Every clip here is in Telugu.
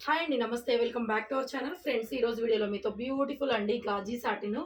హాయ్ అండి, నమస్తే. Welcome back to our channel. Friends, ఈ రోజు వీడియోలో మీతో బ్యూటిఫుల్ అండి gaji satin.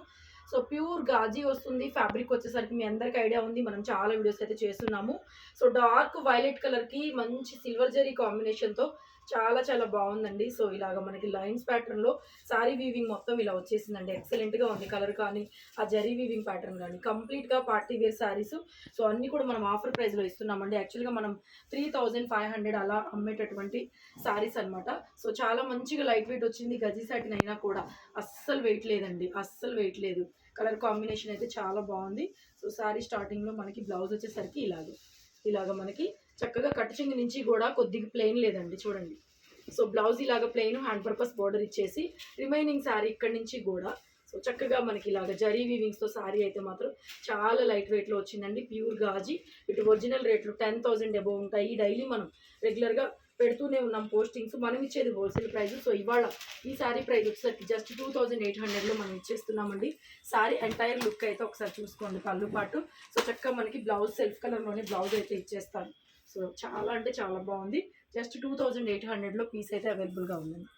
So pure gaji వస్తుంది. ఫ్యాబ్రిక్ వచ్చేసరికి మీ అందరికి ఐడియా ఉంది, మనం చాలా వీడియోస్ అయితే చేస్తున్నాము. సో డార్క్ వైలెట్ కలర్కి మంచి సిల్వర్ జరీ కాంబినేషన్తో చాలా చాలా బాగుందండి. సో ఇలాగ మనకి లైన్స్ ప్యాటర్న్లో సారీ వీవింగ్ మొత్తం ఇలా వచ్చేసిందండి. ఎక్సలెంట్గా ఉంది కలర్ కానీ, ఆ జరీ వీవింగ్ ప్యాటర్న్ కానీ. కంప్లీట్గా పార్టీ వేర్ శారీస్. సో అన్నీ కూడా మనం ఆఫర్ ప్రైస్లో ఇస్తున్నామండి. యాక్చువల్గా మనం 3500 అలా అమ్మేటటువంటి శారీస్ అనమాట. సో చాలా మంచిగా లైట్ వెయిట్ వచ్చింది. గజీ సాటిన్ అయినా కూడా అస్సలు వెయిట్ లేదండి, అస్సలు వెయిట్ లేదు. కలర్ కాంబినేషన్ అయితే చాలా బాగుంది. సో శారీ స్టార్టింగ్లో మనకి బ్లౌజ్ వచ్చేసరికి ఇలాగ మనకి చక్కగా కట్ చెంగు నుంచి కూడా కొద్దిగా ప్లెయిన్ లేదండి, చూడండి. సో బ్లౌజ్ ఇలాగ ప్లెయిన్ హ్యాండ్ పర్పస్ బోర్డర్ ఇచ్చేసి రిమైనింగ్ శారీ ఇక్కడ నుంచి కూడా సో చక్కగా మనకి ఇలాగ జరీ వీవింగ్స్తో శారీ అయితే మాత్రం చాలా లైట్ వెయిట్లో వచ్చిందండి. ప్యూర్ గాజీ. ఇటు ఒరిజినల్ రేట్లు 10,000 అబోవ్ ఉంటాయి. డైలీ మనం రెగ్యులర్గా పెడుతూనే ఉన్నాం పోస్టింగ్స్. మనం ఇచ్చేది హోల్సేల్ ప్రైస్. సో ఇవాళ ఈ శారీ ప్రైస్ వచ్చేసరికి జస్ట్ 2800లో మనం ఇచ్చేస్తున్నామండి. శారీ ఎంటైర్ లుక్ అయితే ఒకసారి చూసుకోండి, పళ్ళు పాటు. సో చక్కగా మనకి బ్లౌజ్ సెల్ఫ్ కలర్లోనే బ్లౌజ్ అయితే ఇచ్చేస్తాను. సో చాలా అంటే చాలా బాగుంది. జస్ట్ 2800లో పీస్ అయితే అవైలబుల్గా ఉందండి.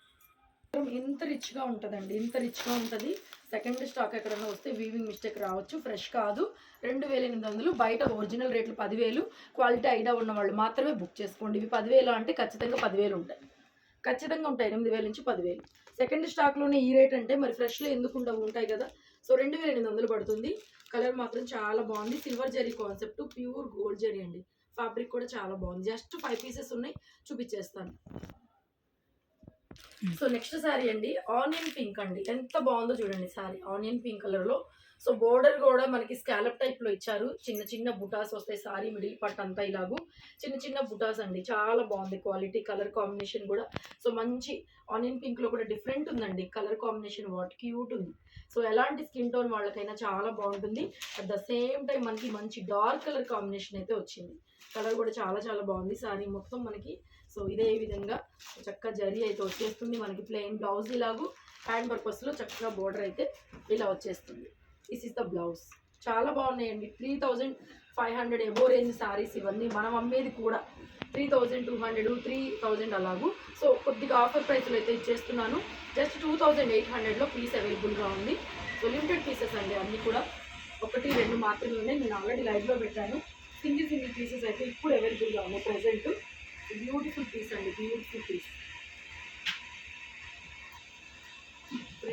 ఇంత రిచ్గా ఉంటుందండి, ఇంత రిచ్గా ఉంటుంది. సెకండ్ స్టాక్ ఎక్కడైనా వస్తే వీవింగ్ మిస్టేక్ రావచ్చు. ఫ్రెష్ కాదు. 2800. బయట ఒరిజినల్ రేట్లు 10,000. క్వాలిటీ ఐడియా ఉన్న వాళ్ళు మాత్రమే బుక్ చేసుకోండి. ఇవి 10,000 అంటే ఖచ్చితంగా 10,000 ఉంటాయి, ఖచ్చితంగా ఉంటాయి. 8,000 నుంచి 10,000. సెకండ్ స్టాక్లోనే ఈ రేట్ అంటే మరి ఫ్రెష్లో ఎందుకు ఉంటాయి కదా. సో 2800 పడుతుంది. కలర్ మాత్రం చాలా బాగుంది. Silver zari concept, pure gold zari అండి. ఫ్యాబ్రిక్ కూడా చాలా బాగుంది. జస్ట్ 5 పీసెస్ ఉన్నాయి, చూపించేస్తాను. సో నెక్స్ట్ శారీ అండి, ఆనియన్ పింక్ అండి. ఎంత బాగుందో చూడండి శారీ, ఆనియన్ పింక్ కలర్లో. సో బోర్డర్ కూడా మనకి స్కాలప్ టైప్లో ఇచ్చారు. చిన్న చిన్న బుటాస్ వస్తాయి. శారీ మిడిల్ పార్ట్ అంతా ఇలాగూ చిన్న చిన్న బుటాస్ అండి. చాలా బాగుంది క్వాలిటీ. కలర్ కాంబినేషన్ కూడా సో మంచి ఆనియన్ పింక్లో కూడా డిఫరెంట్ ఉందండి కలర్ కాంబినేషన్. వాట్ క్యూట్ ఉంది. సో ఎలాంటి స్కిన్ టోన్ వాళ్ళకైనా చాలా బాగుంటుంది. అట్ ద సేమ్ టైం మనకి మంచి డార్క్ కలర్ కాంబినేషన్ అయితే వచ్చింది. కలర్ కూడా చాలా చాలా బాగుంది. శారీ మొత్తం మనకి సో ఇదే విధంగా చక్కగా జరీ అయితే వచ్చేస్తుంది. మనకి ప్లెయిన్ బ్లౌజ్ ఇలాగూ హ్యాండ్ పర్పస్లో చక్కగా బోర్డర్ అయితే ఇలా వచ్చేస్తుంది. This is the blouse. చాలా బాగున్నాయండి. 3500 ఎబో రేంజ్ శారీస్ ఇవన్నీ. మనం అమ్మేది కూడా 3200, 3000 అలాగూ. సో కొద్దిగా ఆఫర్ ప్రైస్లో అయితే ఇచ్చేస్తున్నాను. జస్ట్ 2800లో పీస్ అవైలబుల్గా ఉంది. సో లిమిటెడ్ పీసెస్ అండి అన్నీ కూడా. 1, 2 మాత్రమే ఉన్నాయి. నేను ఆల్రెడీ లైవ్లో పెట్టాను. సింగిల్ పీసెస్ అయితే ఇప్పుడు అవైలబుల్గా ఉన్నాయి ప్రెజెంట్. బ్యూటిఫుల్ పీస్ అండి, బ్యూటిఫుల్ పీస్.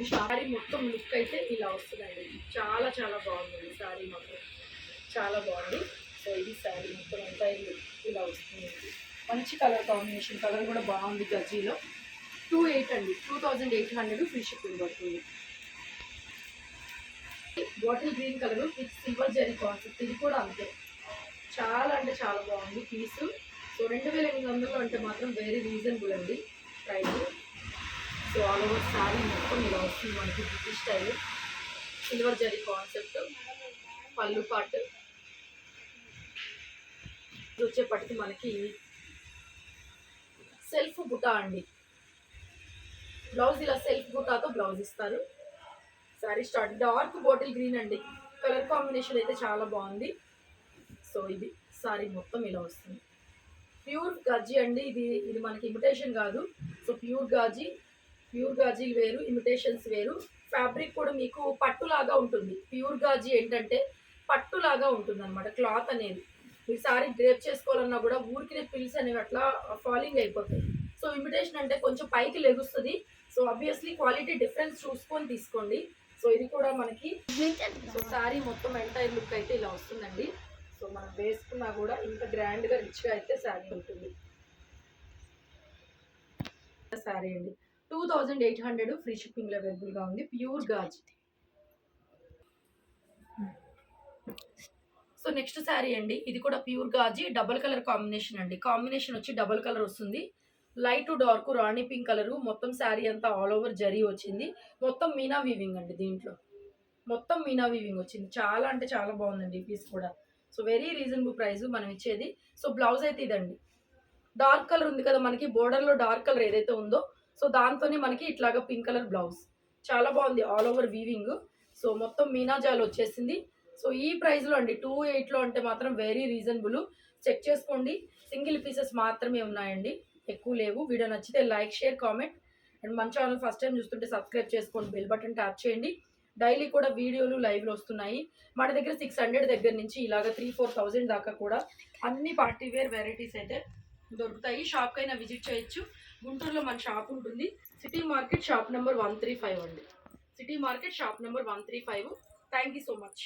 ఈ శారీ మొత్తం లుక్ అయితే ఇలా వస్తుందండి. చాలా చాలా బాగుంది శారీ మాత్రం, చాలా బాగుంది. సో ఇది శారీ మొత్తం అంతా ఇలా వస్తుంది. మంచి కలర్ కాంబినేషన్. కలర్ కూడా బాగుంది. గజీలో 28 అండి, 2800 ఫ్రీ షిప్పింగ్ పడుతుంది. Bottle green colour with silver zari concept. ఇది కూడా అంతే, చాలా అంటే చాలా బాగుంది పీసు. సో 2800 అంటే మాత్రం వెరీ రీజనబుల్ అండి price. So all over sari మొత్తం ఇలా వస్తుంది మనకి British style. Silver zari concept, పళ్ళు పాటు వచ్చేపటికి మనకి సెల్ఫ్ బుటా అండి. బ్లౌజ్ ఇలా సెల్ఫ్ బుటాతో బ్లౌజ్ ఇస్తారు. Sari start dark bottle green అండి. కలర్ కాంబినేషన్ అయితే చాలా బాగుంది. సో ఇది శారీ మొత్తం ఇలా వస్తుంది. ప్యూర్ గాజీ అండి. ఇది మనకి ఇమిటేషన్ కాదు. సో ప్యూర్ గాజీ వేరు, ఇమిటేషన్స్ వేరు. ఫ్యాబ్రిక్ కూడా మీకు పట్టులాగా ఉంటుంది. ప్యూర్ గాజీ ఏంటంటే పట్టులాగా ఉంటుంది అనమాట క్లాత్ అనేది. మీరు సారీ డ్రేప్ చేసుకోవాలన్నా కూడా ఊరికి పిల్స్ అనేవి అట్లా ఫాలింగ్ అయిపోతాయి. సో ఇమిటేషన్ అంటే కొంచెం పైకి లెగుస్తుంది. సో ఆబ్వియస్లీ క్వాలిటీ డిఫరెన్స్ చూసుకొని తీసుకోండి. సో ఇది కూడా మనకి సో సారీ మొత్తం ఎంటైర్ లుక్ అయితే ఇలా వస్తుందండి. సో మనం వేసుకున్నా కూడా ఇంత గ్రాండ్గా రిచ్గా అయితే శారీ ఉంటుంది. శారీ అండి 2800 ఫ్రీ షిప్పింగ్లో అవైలబుల్గా ఉంది. Pure gaji. So next sari అండి, ఇది కూడా pure gaji. Double colour combination అండి. కాంబినేషన్ వచ్చి డబల్ కలర్ వస్తుంది. Light dark rani pink colour. మొత్తం శారీ అంతా ఆల్ ఓవర్ జరీ వచ్చింది. మొత్తం మీనా వీవింగ్ అండి. దీంట్లో మొత్తం మీనా వీవింగ్ వచ్చింది. చాలా అంటే చాలా బాగుందండి ఈ పీస్ కూడా. సో వెరీ రీజనబుల్ ప్రైస్ మనం ఇచ్చేది. సో బ్లౌజ్ అయితే ఇదండి. డార్క్ కలర్ ఉంది కదా మనకి, బోర్డర్లో డార్క్ కలర్ ఏదైతే ఉందో సో దాంతోనే మనకి ఇట్లాగా పింక్ కలర్ బ్లౌజ్. చాలా బాగుంది ఆల్ ఓవర్ వీవింగ్. సో మొత్తం మీనా జాల్ వచ్చేసింది. సో ఈ ప్రైస్లో అండి 2800లో అంటే మాత్రం వెరీ రీజనబుల్. చెక్ చేసుకోండి. సింగిల్ పీసెస్ మాత్రమే ఉన్నాయండి. ఎక్కువ లేవు. వీడియో నచ్చితే లైక్, షేర్, కామెంట్ అండ్ మన ఛానల్ ఫస్ట్ టైం చూస్తుంటే సబ్స్క్రైబ్ చేసుకోండి, బెల్ బటన్ ట్యాప్ చేయండి. డైలీ కూడా వీడియోలు లైవ్లు వస్తున్నాయి. మన దగ్గర 600 దగ్గర నుంచి ఇలాగ 3-4,000 దాకా కూడా అన్ని పార్టీ వేర్ వెరైటీస్ అయితే దొరుకుతాయి. షాప్కి అయినా విజిట్ చేయొచ్చు. గుంటూరులో మన షాప్ ఉంటుంది. సిటీ మార్కెట్ షాప్ నెంబర్ 135 అండి. City market shop number 135. Thank you so much.